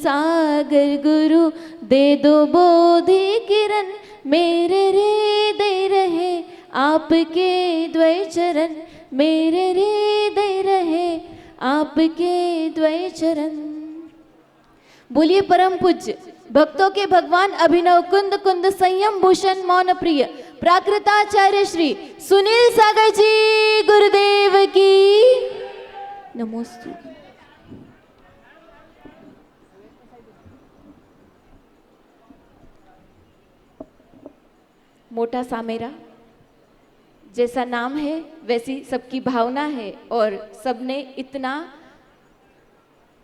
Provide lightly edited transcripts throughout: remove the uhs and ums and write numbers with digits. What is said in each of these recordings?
सागर गुरु दे दो बोधि किरण, मेरे हृदय रहे आपके द्वय चरण, मेरे हृदय रहे आपके द्वय चरण। बोलिए परम पूज्य भक्तों के भगवान अभिनव कुंद कुंद संयम भूषण मौन प्रिय प्राकृताचार्य श्री सुनील सागर जी गुरुदेव की नमोस्तु। मोटा सामेरा जैसा नाम है वैसी सबकी भावना है और सबने इतना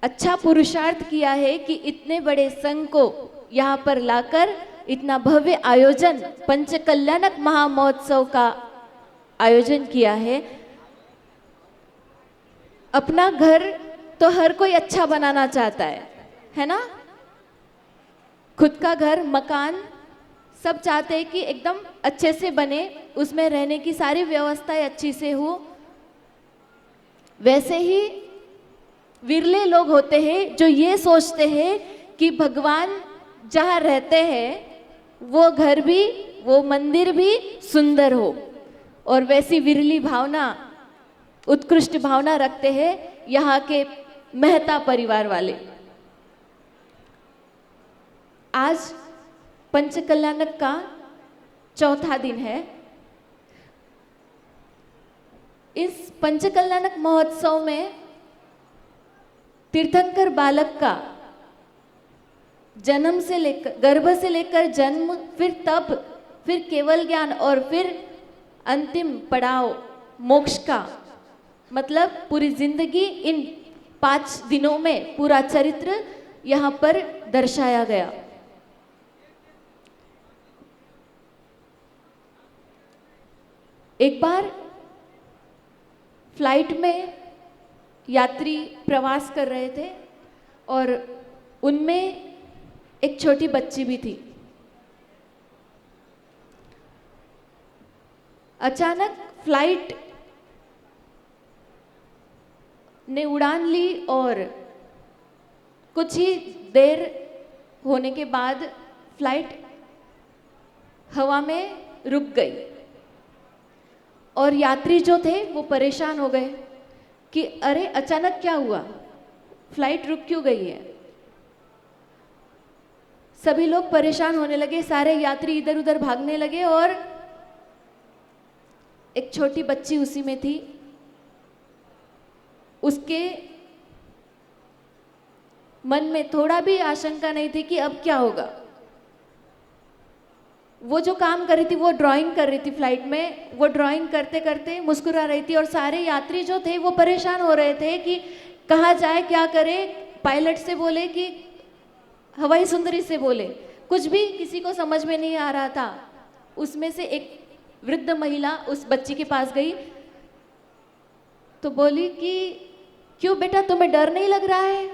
अच्छा पुरुषार्थ किया है कि इतने बड़े संघ को यहाँ पर लाकर इतना भव्य आयोजन पंचकल्याणक महामहोत्सव का आयोजन किया है। अपना घर तो हर कोई अच्छा बनाना चाहता है ना? खुद का घर मकान सब चाहते हैं कि एकदम अच्छे से बने, उसमें रहने की सारी व्यवस्थाएं अच्छी से हो। वैसे ही विरले लोग होते हैं जो ये सोचते हैं कि भगवान जहाँ रहते हैं वो घर भी, वो मंदिर भी सुंदर हो, और वैसी विरली भावना, उत्कृष्ट भावना रखते हैं यहाँ के मेहता परिवार वाले। आज पंचकल्याणक का चौथा दिन है। इस पंचकल्याणक महोत्सव में तीर्थंकर बालक का जन्म से लेकर, गर्भ से लेकर जन्म, फिर तप, फिर केवल ज्ञान और फिर अंतिम पड़ाव मोक्ष का, मतलब पूरी जिंदगी इन 5 दिनों में पूरा चरित्र यहाँ पर दर्शाया गया। एक बार फ्लाइट में यात्री प्रवास कर रहे थे और उनमें एक छोटी बच्ची भी थी। अचानक फ्लाइट ने उड़ान ली और कुछ ही देर होने के बाद फ्लाइट हवा में रुक गई और यात्री जो थे वो परेशान हो गए कि अरे अचानक क्या हुआ, फ्लाइट रुक क्यों गई है। सभी लोग परेशान होने लगे, सारे यात्री इधर उधर भागने लगे और एक छोटी बच्ची उसी में थी। उसके मन में थोड़ा भी आशंका नहीं थी कि अब क्या होगा। वो जो काम कर रही थी, वो ड्राइंग कर रही थी फ्लाइट में। वो ड्राइंग करते करते मुस्कुरा रही थी और सारे यात्री जो थे वो परेशान हो रहे थे कि कहाँ जाए, क्या करे। पायलट से बोले कि हवाई सुंदरी से बोले, कुछ भी किसी को समझ में नहीं आ रहा था। उसमें से एक वृद्ध महिला उस बच्ची के पास गई तो बोली कि क्यों बेटा, तुम्हें डर नहीं लग रहा है?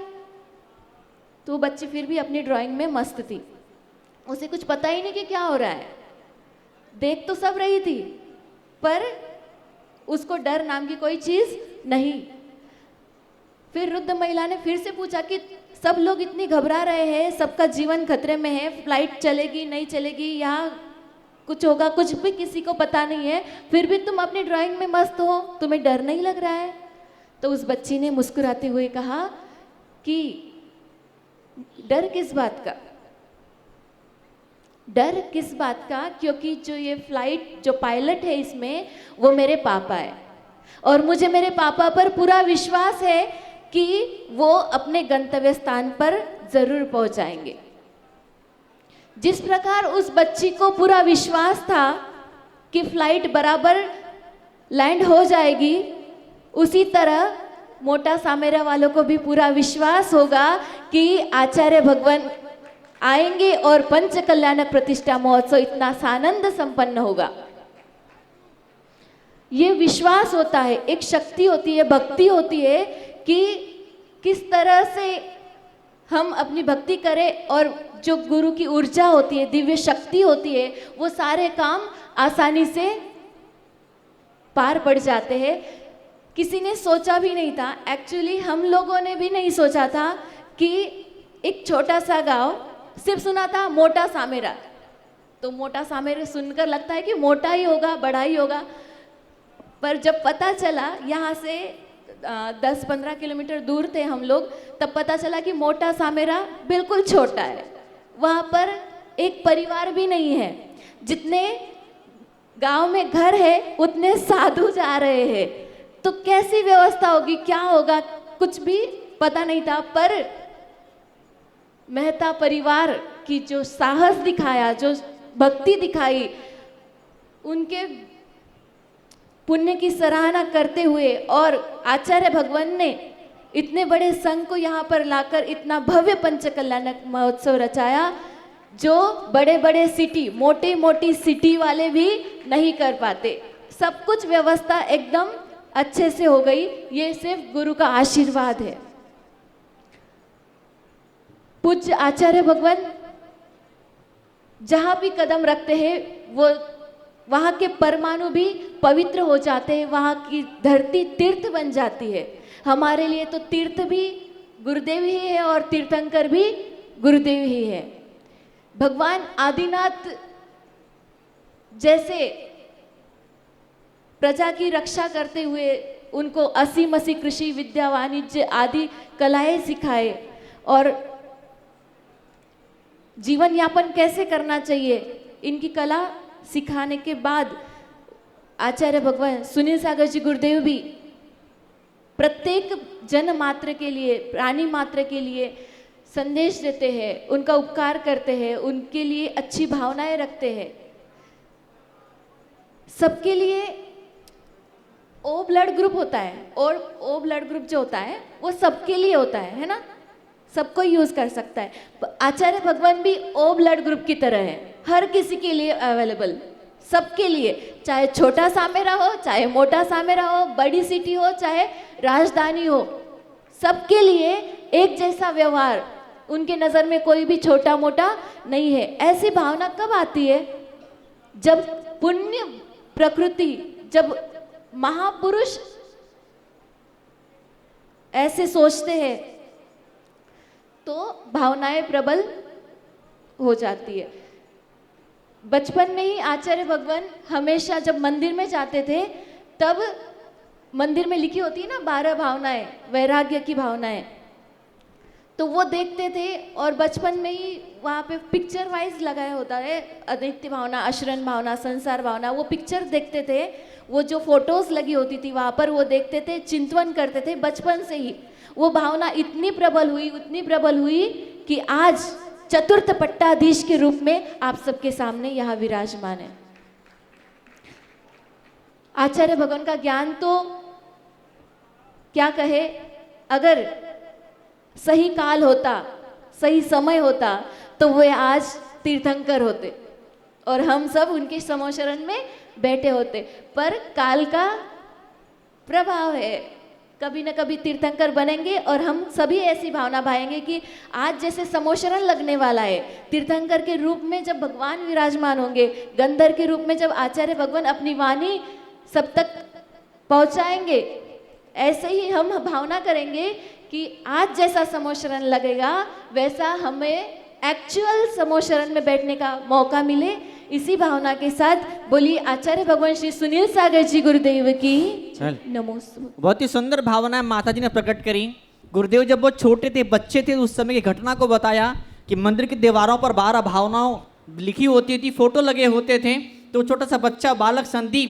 तो वो बच्ची फिर भी अपनी ड्राइंग में मस्त थी, उसे कुछ पता ही नहीं कि क्या हो रहा है। देख तो सब रही थी पर उसको डर नाम की कोई चीज नहीं। फिर वृद्ध महिला ने फिर से पूछा कि सब लोग इतनी घबरा रहे हैं, सबका जीवन खतरे में है, फ्लाइट चलेगी नहीं चलेगी, यहाँ कुछ होगा, कुछ भी किसी को पता नहीं है, फिर भी तुम अपनी ड्राइंग में मस्त हो, तुम्हें डर नहीं लग रहा है? तो उस बच्ची ने मुस्कुराते हुए कहा कि डर किस बात का, डर किस बात का, क्योंकि जो ये फ्लाइट, जो पायलट है इसमें, वो मेरे पापा है और मुझे मेरे पापा पर पूरा विश्वास है कि वो अपने गंतव्य स्थान पर जरूर पहुंचाएंगे। जिस प्रकार उस बच्ची को पूरा विश्वास था कि फ्लाइट बराबर लैंड हो जाएगी, उसी तरह मोटा सामेरा वालों को भी पूरा विश्वास होगा कि आचार्य भगवान आएंगे और पंचकल्याणक प्रतिष्ठा महोत्सव इतना सानंद संपन्न होगा। ये विश्वास होता है, एक शक्ति होती है, भक्ति होती है कि किस तरह से हम अपनी भक्ति करें और जो गुरु की ऊर्जा होती है, दिव्य शक्ति होती है, वो सारे काम आसानी से पार पड़ जाते हैं। किसी ने सोचा भी नहीं था, एक्चुअली हम लोगों ने भी नहीं सोचा था कि एक छोटा सा गांव, सिर्फ सुना था मोटा सामेरा, तो मोटा सामेरा सुनकर लगता है कि मोटा ही होगा, बड़ा ही होगा, पर जब पता चला यहाँ से 10-15 किलोमीटर दूर थे हम लोग, तब पता चला कि मोटा सामेरा बिल्कुल छोटा है। वहाँ पर एक परिवार भी नहीं है, जितने गांव में घर है उतने साधु जा रहे हैं, तो कैसी व्यवस्था होगी, क्या होगा, कुछ भी पता नहीं था। पर मेहता परिवार की जो साहस दिखाया, जो भक्ति दिखाई, उनके पुण्य की सराहना करते हुए, और आचार्य भगवान ने इतने बड़े संघ को यहाँ पर लाकर इतना भव्य पंचकल्याणक महोत्सव रचाया, जो बड़े बड़े सिटी, मोटी मोटी सिटी वाले भी नहीं कर पाते। सब कुछ व्यवस्था एकदम अच्छे से हो गई, ये सिर्फ गुरु का आशीर्वाद है। पूज्य आचार्य भगवान जहाँ भी कदम रखते हैं, वो वहाँ के परमाणु भी पवित्र हो जाते हैं, वहाँ की धरती तीर्थ बन जाती है। हमारे लिए तो तीर्थ भी गुरुदेव ही है और तीर्थंकर भी गुरुदेव ही है। भगवान आदिनाथ जैसे प्रजा की रक्षा करते हुए उनको 80 कृषि, विद्या, वाणिज्य आदि कलाएं सिखाए, और जीवन यापन कैसे करना चाहिए, इनकी कला सिखाने के बाद आचार्य भगवान सुनील सागर जी गुरुदेव भी प्रत्येक जन मात्र के लिए, प्राणी मात्र के लिए संदेश देते हैं, उनका उपकार करते हैं, उनके लिए अच्छी भावनाएं रखते हैं। सबके लिए ओ ब्लड ग्रुप होता है, और ओ ब्लड ग्रुप जो होता है वो सबके लिए होता है ना, सबको यूज कर सकता है। आचार्य भगवान भी ओ ब्लड ग्रुप की तरह है, हर किसी के लिए अवेलेबल, सबके लिए, चाहे छोटा सामेरा हो, चाहे मोटा सामेरा हो, बड़ी सिटी हो, चाहे राजधानी हो, सबके लिए एक जैसा व्यवहार। उनके नज़र में कोई भी छोटा मोटा नहीं है। ऐसी भावना कब आती है? जब पुण्य प्रकृति, जब महापुरुष ऐसे सोचते हैं, तो भावनाएं प्रबल हो जाती है। बचपन में ही आचार्य भगवान हमेशा जब मंदिर में जाते थे, तब मंदिर में लिखी होती है ना 12 भावनाएं, वैराग्य की भावनाएं, तो वो देखते थे, और बचपन में ही वहाँ पे पिक्चर वाइज लगाया होता है, अनित्य भावना, अशरण भावना, संसार भावना, वो पिक्चर देखते थे, वो जो फोटोज लगी होती थी वहाँ पर, वो देखते थे, चिंतन करते थे। बचपन से ही वो भावना इतनी प्रबल हुई, उतनी प्रबल हुई कि आज चतुर्थ पट्टाधीश के रूप में आप सबके सामने यहाँ विराजमान है। आचार्य भगवान का ज्ञान तो क्या कहे, अगर सही काल होता, सही समय होता, तो वे आज तीर्थंकर होते और हम सब उनके समोशरण में बैठे होते। पर काल का प्रभाव है, कभी न कभी तीर्थंकर बनेंगे, और हम सभी ऐसी भावना भाएंगे कि आज जैसे समोशरण लगने वाला है, तीर्थंकर के रूप में जब भगवान विराजमान होंगे, गंधर के रूप में जब आचार्य भगवान अपनी वाणी सब तक पहुंचाएंगे, ऐसे ही हम भावना करेंगे कि आज जैसा समोशरण लगेगा, वैसा हमें एक्चुअल समोशरण में बैठने का मौका मिले। इसी भावना के साथ बोलिए आचार्य भगवान श्री सुनील सागर जी गुरुदेव की नमोस्तुते। बहुत ही सुंदर भावनाएं माता जी ने प्रकट करी। गुरुदेव जब वो छोटे थे, बच्चे थे, उस समय की घटना को बताया कि मंदिर की दीवारों पर 12 भावनाओं लिखी होती थी, फोटो लगे होते थे, तो छोटा सा बच्चा बालक संदीप